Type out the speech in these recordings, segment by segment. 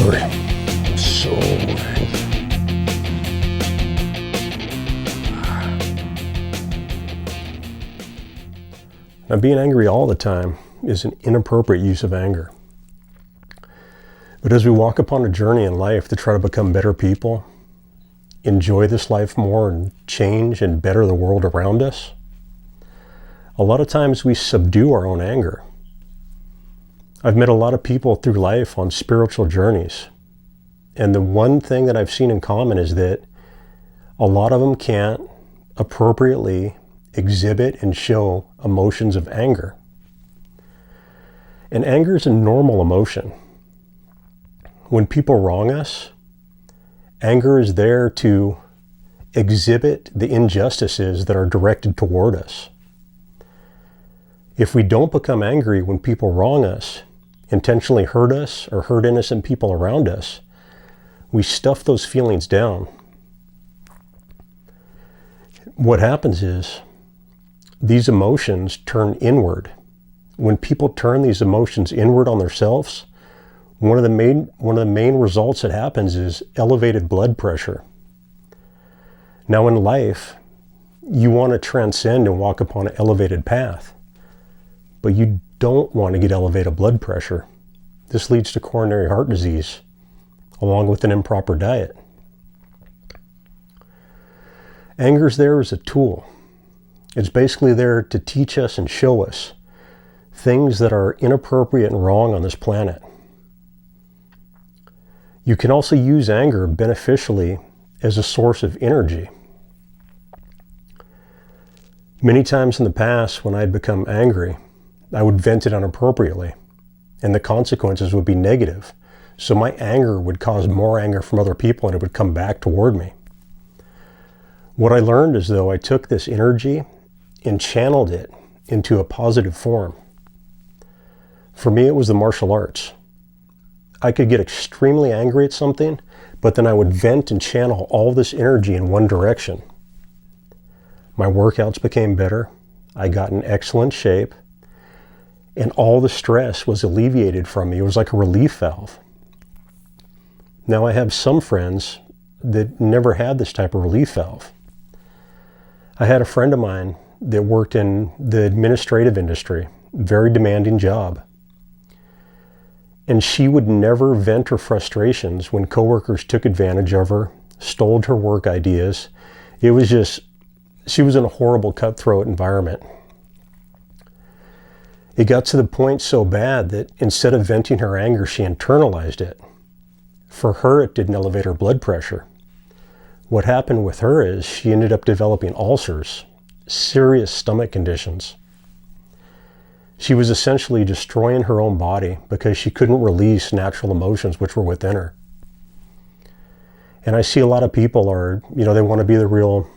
angry. I'm so angry. Now, being angry all the time is an inappropriate use of anger. But as we walk upon a journey in life to try to become better people, enjoy this life more and change and better the world around us, a lot of times we subdue our own anger. I've met a lot of people through life on spiritual journeys, and the one thing that I've seen in common is that a lot of them can't appropriately exhibit and show emotions of anger. And anger is a normal emotion. When people wrong us, anger is there to exhibit the injustices that are directed toward us. If we don't become angry when people wrong us, intentionally hurt us, or hurt innocent people around us, we stuff those feelings down. What happens is these emotions turn inward. When people turn these emotions inward on themselves, one of the main results that happens is elevated blood pressure. Now in life, you want to transcend and walk upon an elevated path, but you don't want to get elevated blood pressure. This leads to coronary heart disease, along with an improper diet. Anger is there as a tool. It's basically there to teach us and show us things that are inappropriate and wrong on this planet. You can also use anger beneficially as a source of energy. Many times in the past, when I'd become angry, I would vent it inappropriately, and the consequences would be negative. So my anger would cause more anger from other people, and it would come back toward me. What I learned is, though, I took this energy and channeled it into a positive form. For me, it was the martial arts. I could get extremely angry at something, but then I would vent and channel all this energy in one direction. My workouts became better. I got in excellent shape. And all the stress was alleviated from me. It was like a relief valve. Now I have some friends that never had this type of relief valve. I had a friend of mine that worked in the administrative industry, very demanding job. And she would never vent her frustrations when coworkers took advantage of her, stole her work ideas. It was just, she was in a horrible cutthroat environment. It got to the point so bad that instead of venting her anger, she internalized it. For her, it didn't elevate her blood pressure. What happened with her is she ended up developing ulcers, serious stomach conditions. She was essentially destroying her own body because she couldn't release natural emotions which were within her. And I see a lot of people are, they want to be the real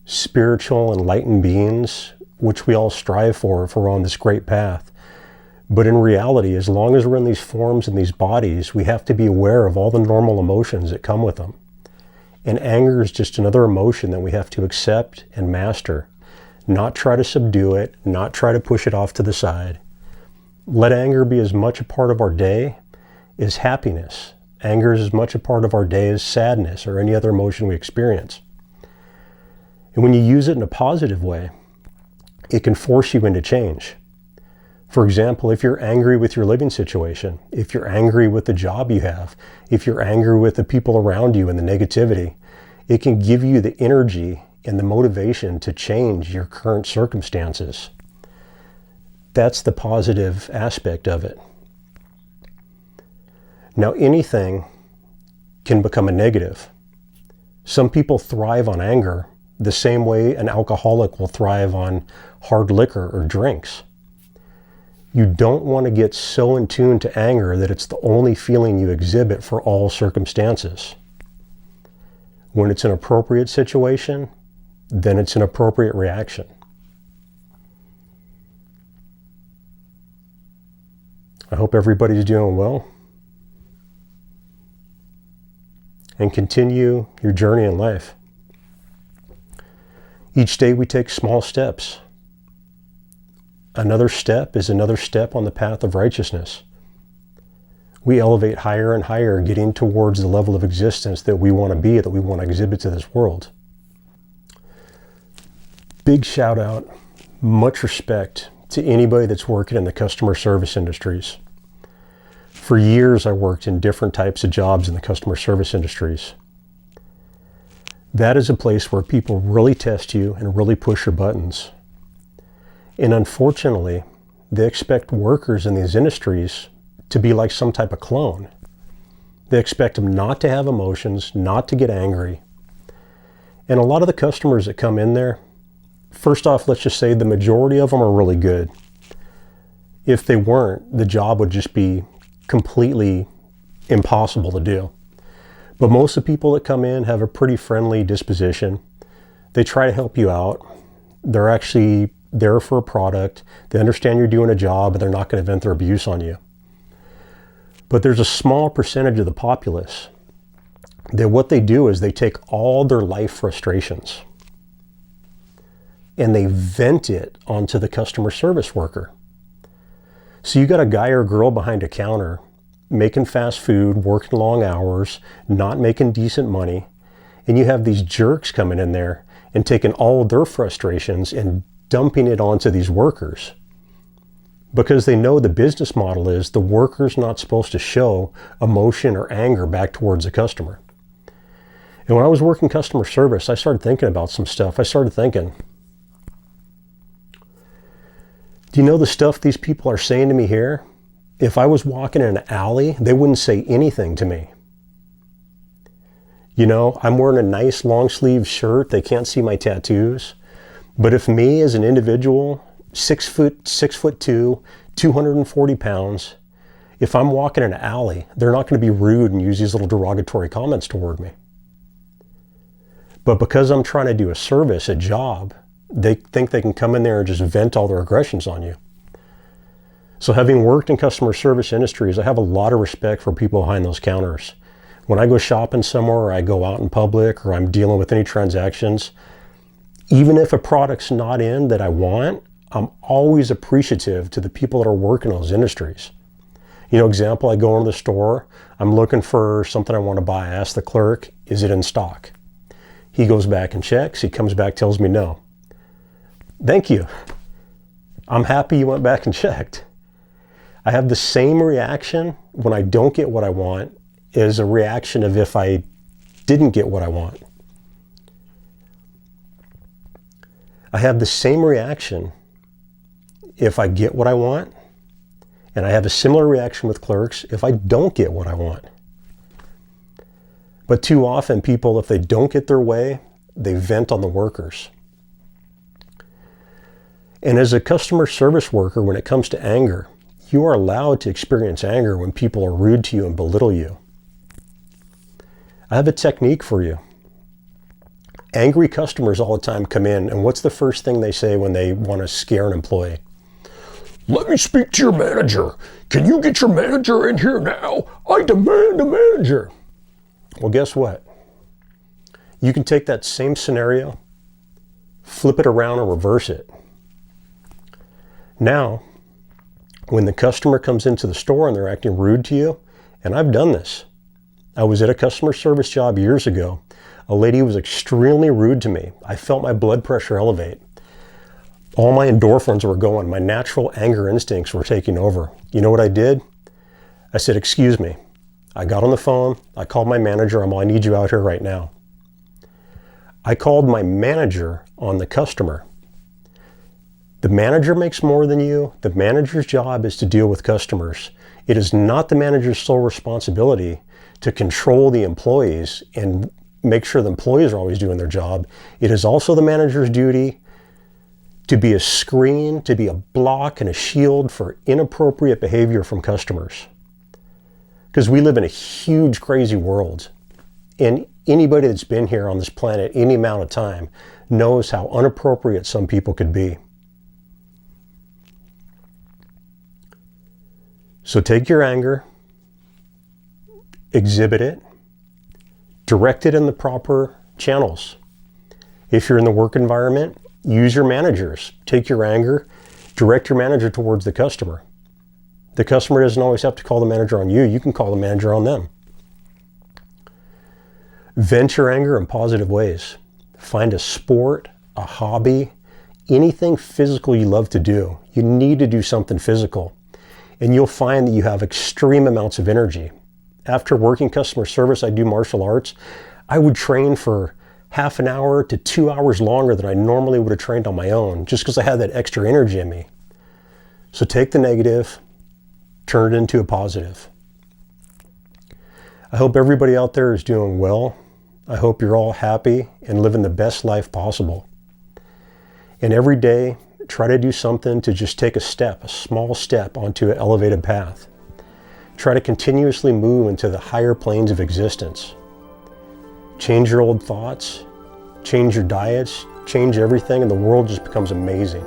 spiritual, enlightened beings, which we all strive for if we're on this great path. But in reality, as long as we're in these forms and these bodies, we have to be aware of all the normal emotions that come with them. And anger is just another emotion that we have to accept and master. Not try to subdue it, not try to push it off to the side. Let anger be as much a part of our day as happiness. Anger is as much a part of our day as sadness or any other emotion we experience. And when you use it in a positive way, it can force you into change. For example, if you're angry with your living situation, if you're angry with the job you have, if you're angry with the people around you and the negativity, it can give you the energy and the motivation to change your current circumstances. That's the positive aspect of it. Now, anything can become a negative. Some people thrive on anger the same way an alcoholic will thrive on hard liquor or drinks. You don't want to get so in tune to anger that it's the only feeling you exhibit for all circumstances. When it's an appropriate situation, then it's an appropriate reaction. I hope everybody's doing well. And continue your journey in life. Each day we take small steps. Another step is another step on the path of righteousness. We elevate higher and higher, getting towards the level of existence that we want to be, that we want to exhibit to this world. Big shout out, much respect to anybody that's working in the customer service industries. For years, I worked in different types of jobs in the customer service industries. That is a place where people really test you and really push your buttons. And unfortunately, they expect workers in these industries to be like some type of clone. They expect them not to have emotions, not to get angry. And a lot of the customers that come in there, first off, let's just say the majority of them are really good. If they weren't, the job would just be completely impossible to do. But most of the people that come in have a pretty friendly disposition. They try to help you out. They're actually there for a product. They understand you're doing a job, and they're not going to vent their abuse on you. But there's a small percentage of the populace that what they do is they take all their life frustrations and they vent it onto the customer service worker. So you got a guy or girl behind a counter making fast food, working long hours, not making decent money, and you have these jerks coming in there and taking all of their frustrations and dumping it onto these workers. Because they know the business model is the worker's not supposed to show emotion or anger back towards the customer. And when I was working customer service, I started thinking about some stuff. I started thinking, do you know the stuff these people are saying to me here? If I was walking in an alley, they wouldn't say anything to me. You know, I'm wearing a nice long sleeve shirt. They can't see my tattoos. But if me as an individual, 6'2", 240 pounds, if I'm walking in an alley, they're not going to be rude and use these little derogatory comments toward me. But because I'm trying to do a service, a job, they think they can come in there and just vent all their aggressions on you. So having worked in customer service industries, I have a lot of respect for people behind those counters. When I go shopping somewhere, or I go out in public, or I'm dealing with any transactions, even if a product's not in that I want, I'm always appreciative to the people that are working in those industries. You know, example, I go into the store, I'm looking for something I want to buy. I ask the clerk, is it in stock? He goes back and checks. He comes back, tells me no. Thank you. I'm happy you went back and checked. I have the same reaction when I don't get what I want as a reaction of if I didn't get what I want. I have the same reaction if I get what I want, and I have a similar reaction with clerks if I don't get what I want. But too often people, if they don't get their way, they vent on the workers. And as a customer service worker, when it comes to anger, you are allowed to experience anger when people are rude to you and belittle you. I have a technique for you. Angry customers all the time come in, and what's the first thing they say when they want to scare an employee? Let me speak to your manager. Can you get your manager in here now? I demand a manager. Well, guess what? You can take that same scenario, flip it around and reverse it. Now, when the customer comes into the store and they're acting rude to you, and I've done this. I was at a customer service job years ago. A lady was extremely rude to me. I felt my blood pressure elevate. All my endorphins were going. My natural anger instincts were taking over. You know what I did? I said, excuse me. I got on the phone. I called my manager. I need you out here right now. I called my manager on the customer. The manager makes more than you. The manager's job is to deal with customers. It is not the manager's sole responsibility to control the employees and make sure the employees are always doing their job. It is also the manager's duty to be a screen, to be a block and a shield for inappropriate behavior from customers. Because we live in a huge, crazy world. And anybody that's been here on this planet any amount of time knows how inappropriate some people could be. So take your anger, exhibit it, direct it in the proper channels. If you're in the work environment, use your managers. Take your anger, direct your manager towards the customer. The customer doesn't always have to call the manager on you. You can call the manager on them. Vent your anger in positive ways. Find a sport, a hobby, anything physical you love to do. You need to do something physical, and you'll find that you have extreme amounts of energy. After working customer service, I do martial arts. I would train for half an hour to 2 hours longer than I normally would have trained on my own, just because I had that extra energy in me. So take the negative, turn it into a positive. I hope everybody out there is doing well. I hope you're all happy and living the best life possible. And every day, try to do something to just take a step, a small step onto an elevated path. Try to continuously move into the higher planes of existence. Change your old thoughts, change your diets, change everything, and the world just becomes amazing.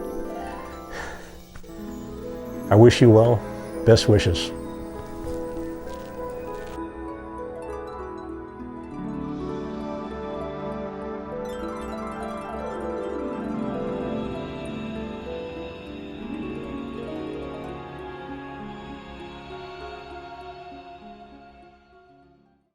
I wish you well. Best wishes.